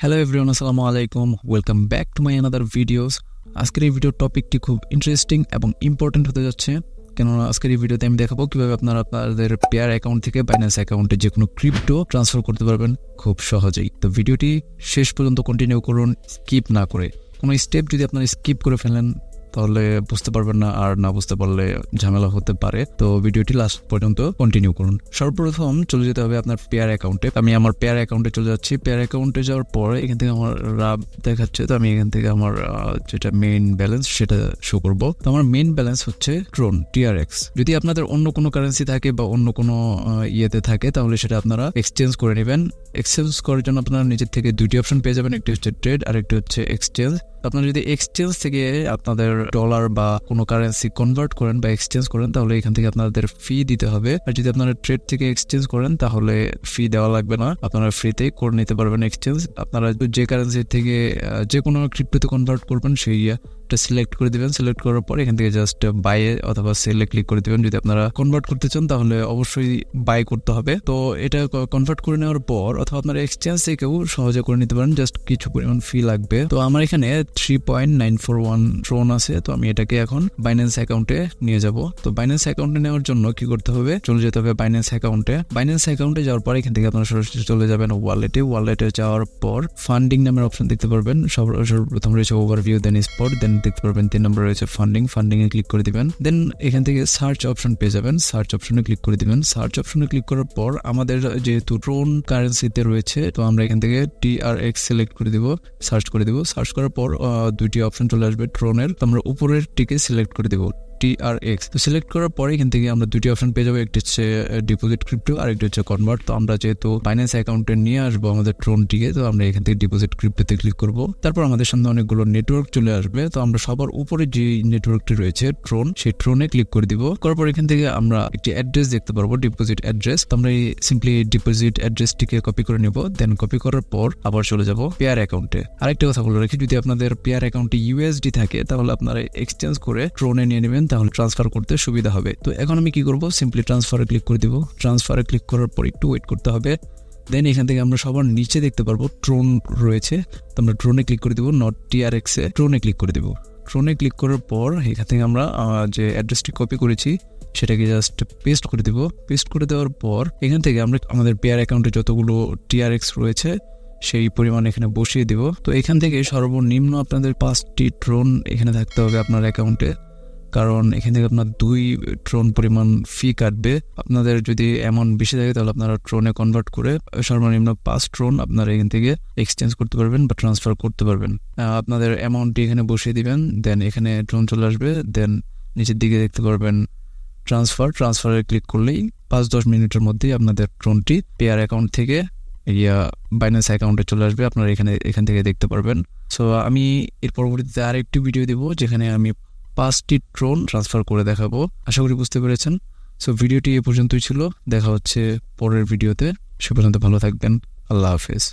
Hello everyone, আসসালামু আলাইকুম। Welcome back to my another videos. আজকের এই ভিডিওর টপিকটি খুব ইন্টারেস্টিং এবং ইম্পর্টেন্ট হতে যাচ্ছে, কেননা আজকের এই ভিডিওতে আমি দেখাবো কীভাবে আপনারা আপনাদের পেয়ার অ্যাকাউন্ট থেকে বাইন্যান্স অ্যাকাউন্টে যে কোনো ক্রিপ্টো ট্রান্সফার করতে পারবেন খুব সহজেই। তো ভিডিওটি শেষ পর্যন্ত কন্টিনিউ করুন, স্কিপ না করে। কোনো স্টেপ যদি আপনারা স্কিপ করে ফেলেন তাহলে বুঝতে পারবেন না, আর না বুঝতে পারলে ঝামেলা হতে পারে। তো ভিডিওটি লাস্ট পর্যন্ত কন্টিনিউ করুন। সর্বপ্রথম চলে যেতে হবে আপনার পেয়ার অ্যাকাউন্টে। আমি আমার পেয়ার অ্যাকাউন্টে চলে যাচ্ছি। পেয়ার অ্যাকাউন্টে যাওয়ার পর এখান থেকে আমার রাব দেখাচ্ছে, তো আমি এখান থেকে আমার যেটা মেইন ব্যালেন্স সেটা শো করবো। তো আমার মেইন ব্যালেন্স হচ্ছে ট্রোন TRX। যদি আপনাদের অন্য কোনো কারেন্সি থাকে বা অন্য কোনো ইয়েতে থাকে তাহলে সেটা আপনারা এক্সচেঞ্জ করে নেবেন। এক্সচেঞ্জ করার জন্য আপনারা নিজের থেকে দুইটি অপশন পেয়ে যাবেন, একটি হচ্ছে ট্রেড আর একটি হচ্ছে এক্সচেঞ্জ। আপনারা যদি এক্সচেঞ্জ থেকে আপনাদের ডলার বা কোনো কারেন্সি কনভার্ট করেন বা এক্সচেঞ্জ করেন তাহলে এখান থেকে আপনাদের ফি দিতে হবে। আর যদি আপনারা ট্রেড থেকে এক্সচেঞ্জ করেন তাহলে ফি দেওয়া লাগবে না, আপনারা ফ্রিতেই করে নিতে পারবেন এক্সচেঞ্জ। আপনারা যে কারেন্সি থেকে যে কোনো ক্রিপ্টোতে কনভার্ট করবেন সেই সিলেক্ট করে দিবেন। সিলেক্ট করার পর এখান থেকে জাস্ট বাই অথবা সেলে ক্লিক করে দিবেন। যদি আপনারা কনভার্ট করতে চান তাহলে অবশ্যই বাই করতে হবে। তো এটা কনভার্ট করে নেওয়ার পর অথবা আপনারা এক্সচেঞ্জ থেকেও সহজে করে নিতে পারেন, জাস্ট কিছু পরিমাণ ফি লাগবে। তো আমার এখানে 3.941 ট্রোন আছে, তো আমি এটাকে এখন বাইন্যান্স অ্যাকাউন্টে নিয়ে যাব। তো বাইন্যান্স অ্যাকাউন্টে নেওয়ার জন্য কি করতে হবে, চলে যেতে হবে বাইন্যান্স অ্যাকাউন্টে। বাইন্যান্স অ্যাকাউন্টে যাওয়ার পর এখান থেকে আপনারা সরাসরি চলে যাবেন ওয়ালেটে যাওয়ার পর ফান্ডিং নামের অপশন দেখতে পারবেন। সর্বপ্রথম রয়েছে ওভারভিউ, দেন স্পট, দেন দেখতে পারবেন 3 নম্বরে রয়েছে ফান্ডিং এ ক্লিক করে দিবেন। দেন এখান থেকে সার্চ অপশন পেয়ে যাবেন, সার্চ অপশনে ক্লিক করে দিবেন। সার্চ অপশনে ক্লিক করার পর আমাদের যেহেতু ট্রোন কারেন্সিতে রয়েছে, তো আমরা এখান থেকে TRX সিলেক্ট করে দিব, সার্চ করে দিব। সার্চ করার পর দুইটি অপশন চলে আসবে ট্রোনের, তো আমরা উপরের টিকে সিলেক্ট করে দিব TRX। তো সিলেক্ট করার পরে এখান থেকে আমরা দুটি অপশন পেয়ে যাবো, একটি হচ্ছে ডিপোজিট ক্রিপ্টো আর একটি হচ্ছে কনভার্ট। তো আমরা যেহেতু বাইন্যান্স অ্যাকাউন্টে নিয়ে আসবো আমাদের ট্রোনটিকে, তো আমরা এখান থেকে ডিপোজিট ক্রিপ্টোতে ক্লিক করব। তারপর আমাদের সামনে অনেকগুলো নেটওয়ার্ক চলে আসবে, তো আমরা সবার উপরে যে নেটওয়ার্কটি রয়েছে ট্রোন, সেই ট্রোনে ক্লিক করে দিব। করার পর এখান থেকে আমরা একটি অ্যাড্রেস দেখতে পারবো, ডিপোজিট অ্যাড্রেস। তো আমরা সিম্পলি ডিপোজিট অ্যাড্রেসটিকে কপি করে নিব। দেন কপি করার পর আবার চলে যাব পেয়ার অ্যাকাউন্টে। আরেকটা কথা বলে রাখি, যদি আপনাদের পেয়ার অ্যাকাউন্টে USD থাকে তাহলে আপনারা এক্সচেঞ্জ করে ট্রোনে নিয়ে নেবেন, তাহলে ট্রান্সফার করতে সুবিধা হবে। তো এখন আমি কি করব, সিম্পলি ট্রান্সফারে ক্লিক করে দিব। ট্রান্সফারে ক্লিক করার পর একটু ওয়েট করতে হবে। দেন এখান থেকে আমরা সবার নিচে দেখতে পারবো ট্রোন রয়েছে, তো আমরা ট্রোনে ক্লিক করে দিব, নট TRX এ ট্রোনে ক্লিক করে দিব। ট্রোনে ক্লিক করার পর এখান থেকে আমরা যে অ্যাড্রেসটি কপি করেছি সেটাকে জাস্ট পেস্ট করে দিব। পেস্ট করে দেওয়ার পর এখান থেকে আমরা আমাদের পেয়ার অ্যাকাউন্টে যতগুলো TRX রয়েছে সেই পরিমাণ এখানে বসিয়ে দিব। তো এখান থেকে সর্বনিম্ন আপনাদের 5টি ট্রোন এখানে থাকতে হবে আপনার অ্যাকাউন্টে, কারণ এখান থেকে আপনার 2 ট্রোন পরিমাণ ফি কাটবে। আপনাদের যদি অ্যামাউন্ট বেশি থাকে তাহলে আপনারা ট্রোনে কনভার্ট করে সর্বনিম্ন 5 ট্রোন আপনারা এখান থেকে এক্সচেঞ্জ করতে পারবেন বা ট্রান্সফার করতে পারবেন। আপনাদের অ্যামাউন্টটি এখানে বসিয়ে দিবেন, দেন এখানে ট্রোন চলে আসবে। দেন নিচের দিকে দেখতে পারবেন ট্রান্সফারে ক্লিক করলেই 5-10 মিনিটের মধ্যেই আপনাদের ট্রোনটি পেয়ার অ্যাকাউন্ট থেকে বাইন্যান্স অ্যাকাউন্টে চলে আসবে, আপনারা এখান থেকে দেখতে পারবেন। সো আমি এর পরবর্তীতে আরেকটি ভিডিও দেবো যেখানে আমি 5টি ট্রোন ট্রান্সফার করে দেখাবো। আশা করি বুঝতে পেরেছেন। সো ভিডিওটি এ পর্যন্তই ছিল, দেখা হচ্ছে পরের ভিডিওতে। সে পর্যন্ত ভালো থাকবেন। আল্লাহ হাফেজ।